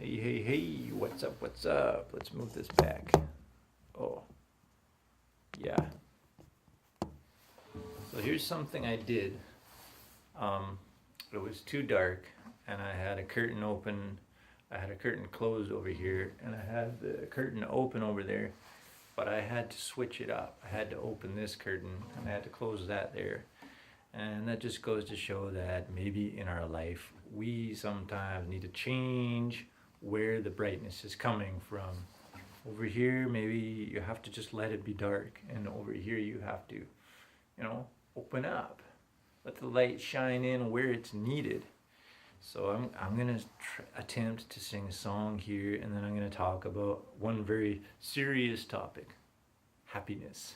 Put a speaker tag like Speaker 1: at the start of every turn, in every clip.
Speaker 1: Hey, hey, hey, what's up, what's up? Let's move this back. Oh, yeah. So here's something I did. It was too dark, and I had a curtain open. I had a curtain closed over here, and I had the curtain open over there, but I had to switch it up. I had to open this curtain, and I had to close that there. And that just goes to show that maybe in our life, we sometimes need to change where the brightness is coming from. Over here, maybe you have to just let it be dark, and over here you have to, open up. Let the light shine in where it's needed. So I'm gonna attempt to sing a song here, and then I'm gonna talk about one very serious topic: happiness.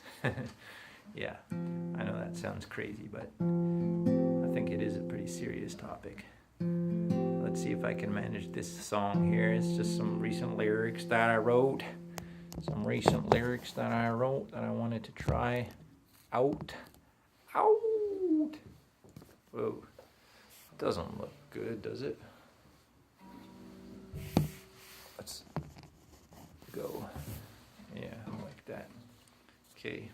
Speaker 1: Yeah, I know that sounds crazy, but I think it is a pretty serious topic. Let's see if I can manage this song here. It's just some recent lyrics that I wrote. That I wanted to try out. Whoa. Doesn't look good, does it? Let's go. Yeah, like that. Okay.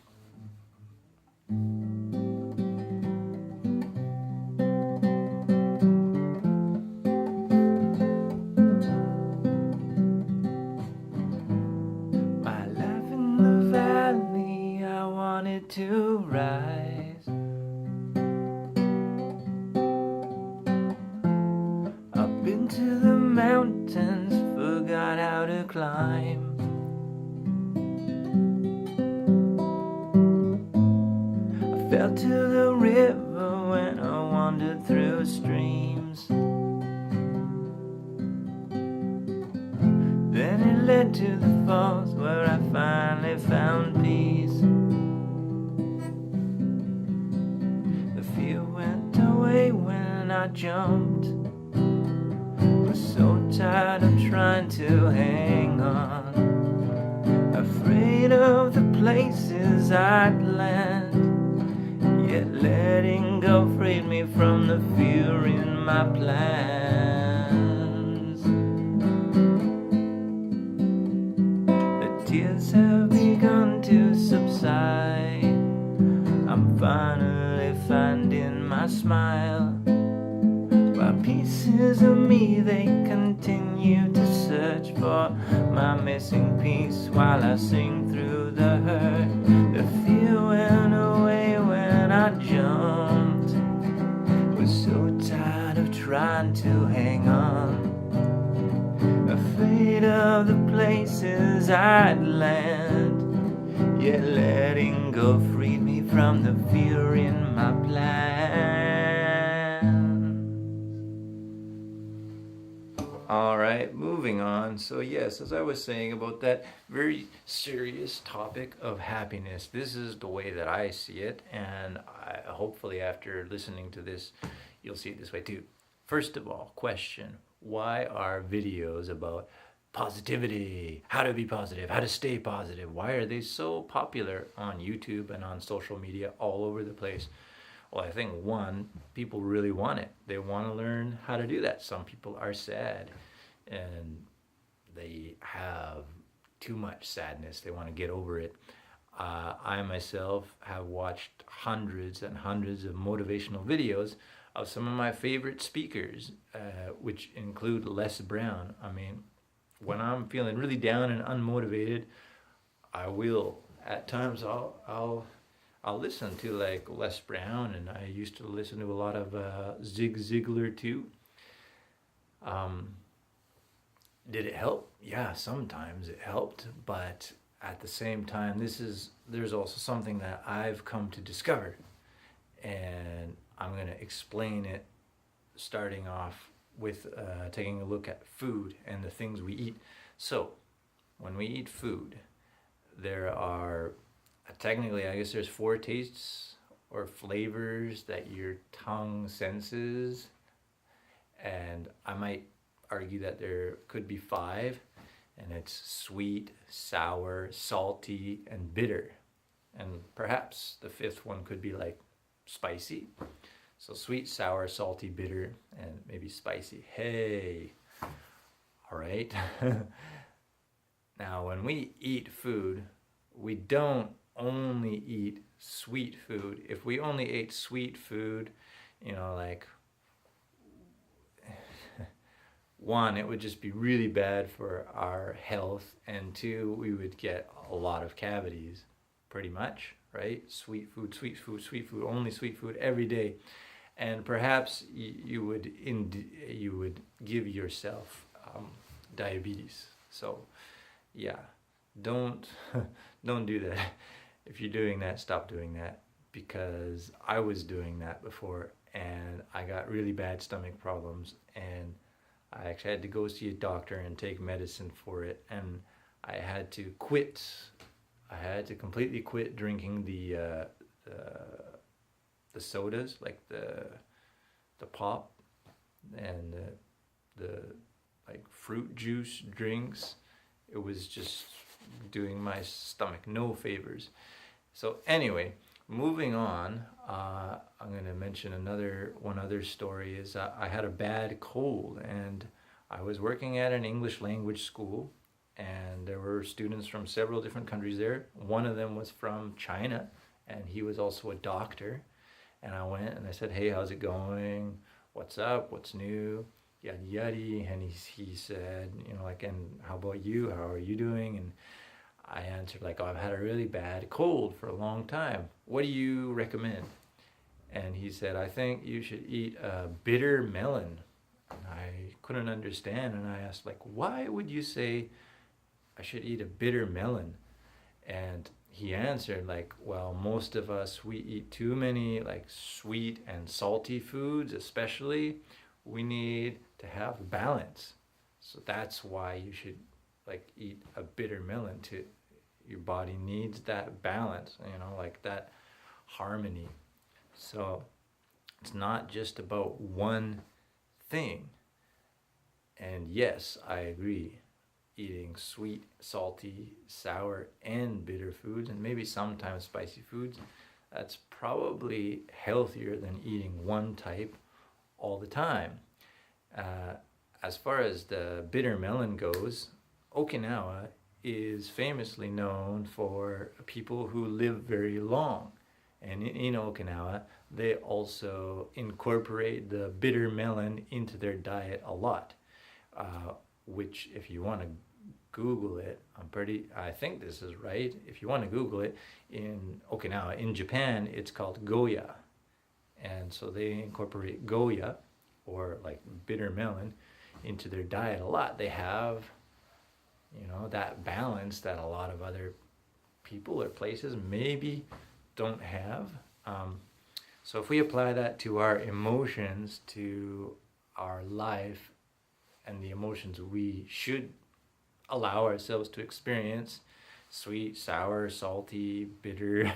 Speaker 1: My life in the valley, I wanted to rise. Up into the mountains, forgot how to climb. I fell to the river when I wandered through streams. Then it led to the falls where I finally found peace. The fear went away when I jumped. Was so tired of trying to hang on, afraid of the places I'd land. Yet letting go freed me from the fear in my plans. The tears have begun to subside. I'm finally finding my smile. While pieces of me, they continue to search for my missing piece. While I sing through the hurt, the fear went away when I jumped. Was so tired of trying to hang on, afraid of the places I'd land. Yet letting go freed me from the fear in my plans. Alright, moving on. So yes, as I was saying about that very serious topic of happiness, this is the way that I see it, and hopefully after listening to this, you'll see it this way too. First of all, question: why are videos about positivity, how to be positive, how to stay positive, why are they so popular on YouTube and on social media all over the place? Well, I think one, people really want it. They want to learn how to do that. Some people are sad and they have too much sadness. They want to get over it. I myself have watched hundreds and hundreds of motivational videos of some of my favorite speakers, which include Les Brown. I mean, when I'm feeling really down and unmotivated, I will, at times I'll listen to like Les Brown, and I used to listen to a lot of Zig Ziglar too. Did it help? Yeah, sometimes it helped, but at the same time, there's also something that I've come to discover, and I'm going to explain it, starting off with taking a look at food and the things we eat. So, when we eat food, there are technically, I guess there's 4 tastes or flavors that your tongue senses, and I might argue that there could be 5, and it's sweet, sour, salty, and bitter. And perhaps the 5th one could be like spicy. So sweet, sour, salty, bitter, and maybe spicy. Hey, all right? Now, when we eat food, we don't only eat sweet food. If we only ate sweet food, like one, it would just be really bad for our health, and two, we would get a lot of cavities, pretty much, right? Sweet food, sweet food, sweet food, only sweet food every day, and perhaps you would give yourself diabetes. So, yeah, don't don't do that. If you're doing that, stop doing that, because I was doing that before, and I got really bad stomach problems, and I actually had to go see a doctor and take medicine for it, and I had to quit. I had to completely quit drinking the sodas, like the pop and the like fruit juice drinks. It was just doing my stomach no favors. So anyway, moving on, I'm going to mention one other story. Is I had a bad cold, and I was working at an English language school, and there were students from several different countries there. One of them was from China, and he was also a doctor. And I went and I said, "Hey, how's it going? What's up? What's new? Yada yada." And he said, like, "And how about you? How are you doing?" And I answered, like, "Oh, I've had a really bad cold for a long time. What do you recommend?" And he said, "I think you should eat a bitter melon." And I couldn't understand, and I asked, like, "Why would you say I should eat a bitter melon?" And he answered, like, "Well, most of us, we eat too many like sweet and salty foods, especially. We need to have balance. So that's why you should like eat a bitter melon. To your body needs that balance, like that harmony. So it's not just about one thing." And yes, I agree. Eating sweet, salty, sour, and bitter foods, and maybe sometimes spicy foods, that's probably healthier than eating one type all the time. As far as the bitter melon goes, Okinawa is famously known for people who live very long. And in Okinawa, they also incorporate the bitter melon into their diet a lot. Which, if you want to Google it, I think this is right. If you want to Google it, in Okinawa, in Japan, it's called Goya. And so they incorporate Goya, or like bitter melon, into their diet a lot. They have, that balance that a lot of other people or places maybe don't have. So if we apply that to our emotions, to our life, and the emotions we should allow ourselves to experience, sweet, sour, salty, bitter,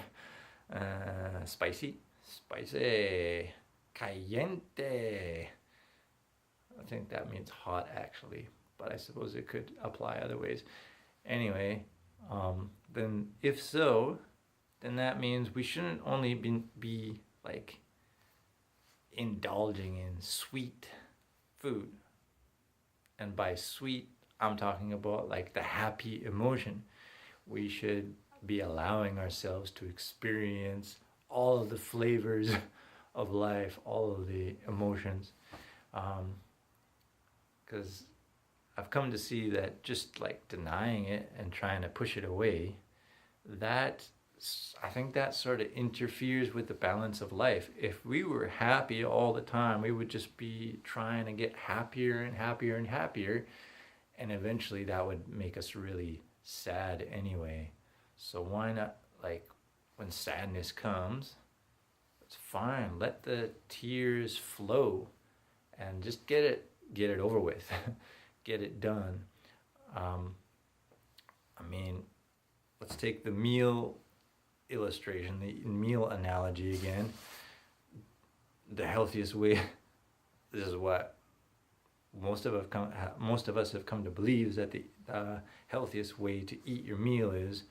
Speaker 1: spicy, caliente. I think that means hot, actually, but I suppose it could apply other ways. Anyway, then if so, then that means we shouldn't only be like indulging in sweet food. And by sweet, I'm talking about like the happy emotion. We should be allowing ourselves to experience all of the flavors of life, all of the emotions. Because I've come to see that just like denying it and trying to push it away, I think that sort of interferes with the balance of life. If we were happy all the time, we would just be trying to get happier and happier and happier, and eventually that would make us really sad anyway. So why not, like, when sadness comes, it's fine. Let the tears flow and just get it over with. Get it done. Let's take the meal illustration, the meal analogy again. The healthiest way, this is what most of us have come to believe, is that the healthiest way to eat your meal is,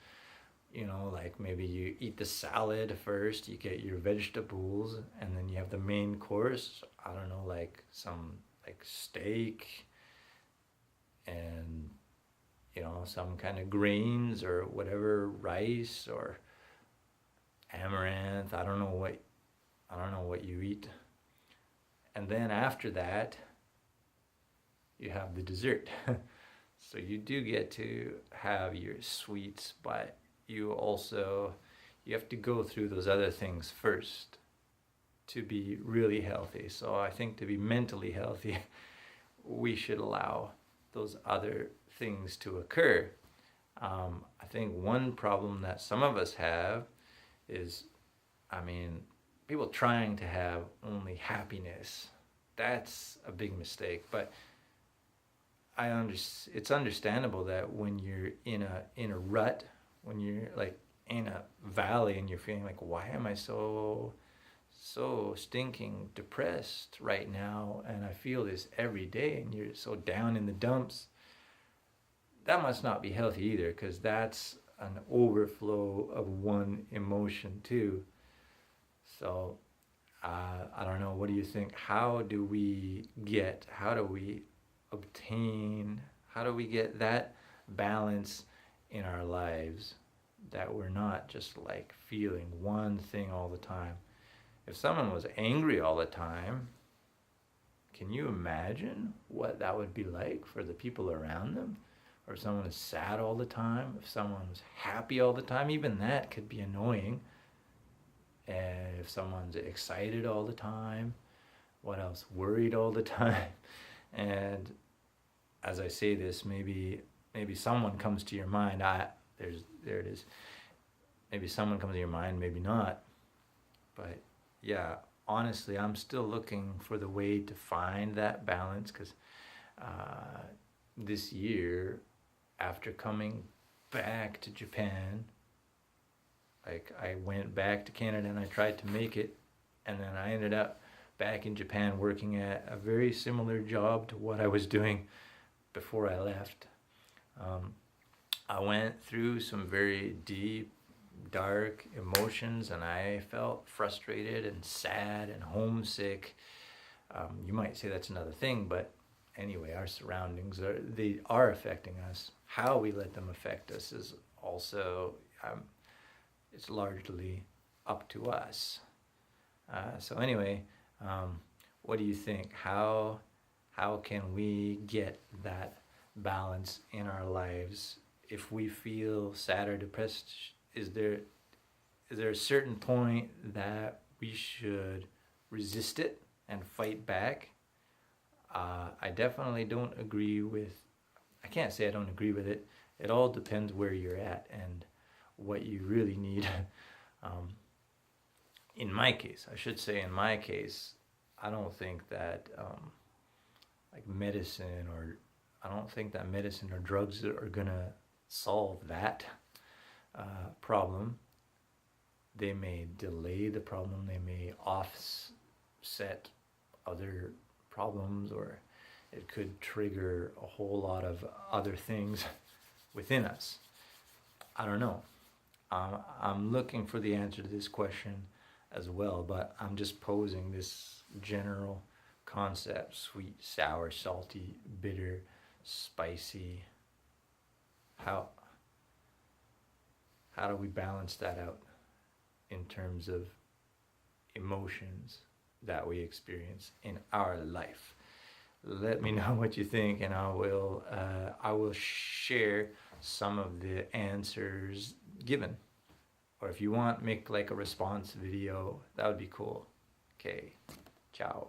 Speaker 1: like maybe you eat the salad first, you get your vegetables, and then you have the main course. I don't know, like some like steak and some kind of grains or whatever, rice or amaranth. I don't know what you eat. And then after that, you have the dessert. So you do get to have your sweets, but you have to go through those other things first to be really healthy. So I think to be mentally healthy, we should allow those other things to occur. I think one problem that some of us have is, people trying to have only happiness. That's a big mistake. But it's understandable that when you're in a rut, when you're like in a valley and you're feeling like, why am I so stinking depressed right now, and I feel this every day, and you're so down in the dumps, that must not be healthy either, because that's an overflow of one emotion too. So I don't know, what do you think? How do we get that balance in our lives, that we're not just like feeling one thing all the time? If someone was angry all the time, can you imagine what that would be like for the people around them? Or if someone is sad all the time, if someone was happy all the time, even that could be annoying. And if someone's excited all the time, what else? Worried all the time. And as I say this, maybe someone comes to your mind. There it is. Maybe someone comes to your mind, maybe not. But yeah, honestly, I'm still looking for the way to find that balance, because this year, after coming back to Japan, like I went back to Canada and I tried to make it, and then I ended up back in Japan working at a very similar job to what I was doing before I left. I went through some very deep, dark emotions, and I felt frustrated and sad and homesick. You might say that's another thing, but anyway, our surroundings are affecting us. How we let them affect us is also, it's largely up to us. So anyway, what do you think? How can we get that balance in our lives? If we feel sad or depressed, is there a certain point that we should resist it and fight back? I definitely don't agree with, I can't say I don't agree with it. It all depends where you're at and what you really need. In my case, I don't think that medicine or drugs are gonna solve that problem. They may delay the problem. They may offset other problems, or it could trigger a whole lot of other things within us. I don't know. I'm looking for the answer to this question as well, but I'm just posing this general concept: sweet, sour, salty, bitter, spicy. How do we balance that out in terms of emotions that we experience in our life? Let me know what you think, and I will share some of the answers given. Or if you want, make like a response video. That would be cool. Okay, ciao.